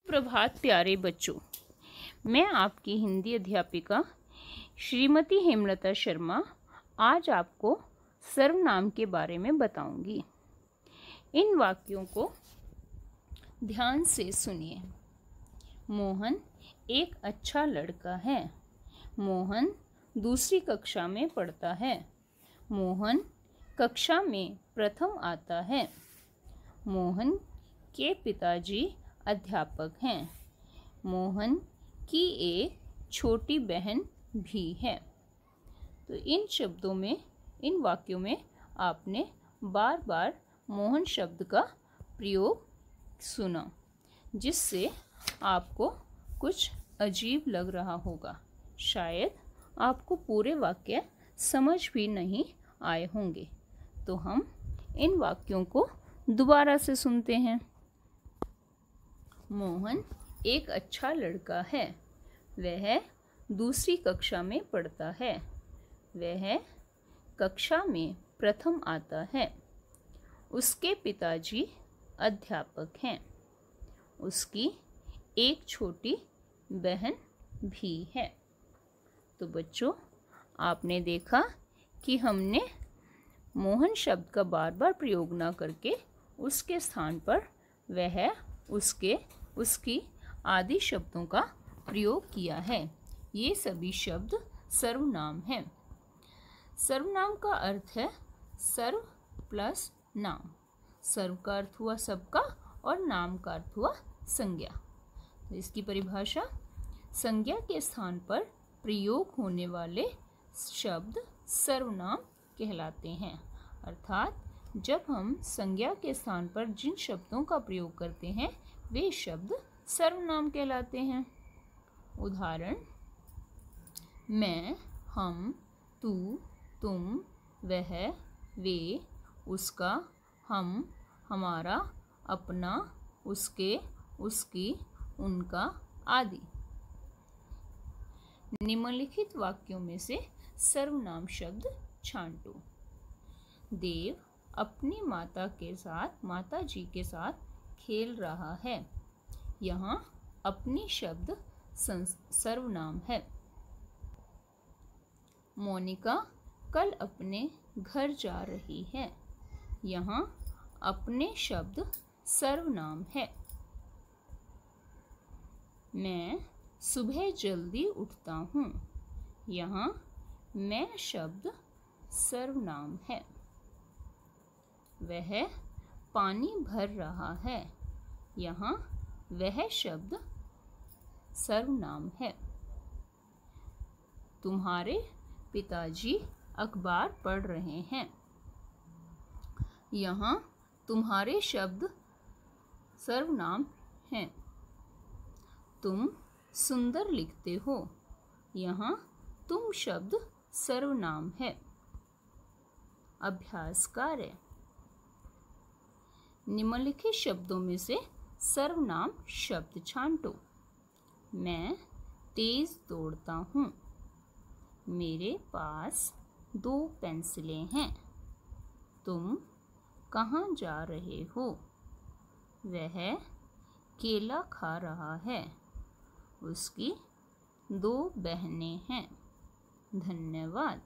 प्रभात प्यारे बच्चों, मैं आपकी हिंदी अध्यापिका श्रीमती हेमलता शर्मा आज आपको सर्वनाम के बारे में बताऊंगी। इन वाक्यों को ध्यान से सुनिए। मोहन एक अच्छा लड़का है। मोहन दूसरी कक्षा में पढ़ता है। मोहन कक्षा में प्रथम आता है। मोहन के पिताजी अध्यापक हैं। मोहन की एक छोटी बहन भी है। तो इन शब्दों में, इन वाक्यों में आपने बार बार मोहन शब्द का प्रयोग सुना, जिससे आपको कुछ अजीब लग रहा होगा। शायद आपको पूरे वाक्य समझ भी नहीं आए होंगे। तो हम इन वाक्यों को दोबारा से सुनते हैं। मोहन एक अच्छा लड़का है। वह दूसरी कक्षा में पढ़ता है। वह कक्षा में प्रथम आता है। उसके पिताजी अध्यापक हैं। उसकी एक छोटी बहन भी है। तो बच्चों, आपने देखा कि हमने मोहन शब्द का बार बार प्रयोग ना करके उसके स्थान पर वह, उसकी आदि शब्दों का प्रयोग किया है। ये सभी शब्द सर्वनाम हैं। सर्वनाम का अर्थ है सर्व प्लस नाम। सर्व का अर्थ हुआ सबका और नाम का अर्थ हुआ संज्ञा। तो इसकी परिभाषा, संज्ञा के स्थान पर प्रयोग होने वाले शब्द सर्वनाम कहलाते हैं। अर्थात जब हम संज्ञा के स्थान पर जिन शब्दों का प्रयोग करते हैं वे शब्द सर्वनाम कहलाते हैं। उदाहरण: मैं, हम, तू, तुम, वह, वे, उसका, हम, हमारा, अपना, उसके, उसकी, उनका आदि। निम्नलिखित वाक्यों में से सर्वनाम शब्द छांटो। देव अपनी माता जी के साथ खेल रहा है। यहाँ अपनी शब्द सर्वनाम है। मोनिका कल अपने घर जा रही है। यहाँ अपने शब्द सर्वनाम है। मैं सुबह जल्दी उठता हूँ। यहाँ मैं शब्द सर्वनाम है। वह पानी भर रहा है। यहाँ वह शब्द सर्वनाम है। तुम्हारे पिताजी अखबार पढ़ रहे हैं। यहाँ तुम्हारे शब्द सर्वनाम हैं। तुम सुंदर लिखते हो। यहाँ तुम शब्द सर्वनाम है। अभ्यास कार्य: निम्नलिखित शब्दों में से सर्वनाम शब्द छांटो। मैं तेज दौड़ता हूँ। मेरे पास 2 पेंसिलें हैं। तुम कहाँ जा रहे हो? वह केला खा रहा है। उसकी 2 बहनें हैं। धन्यवाद।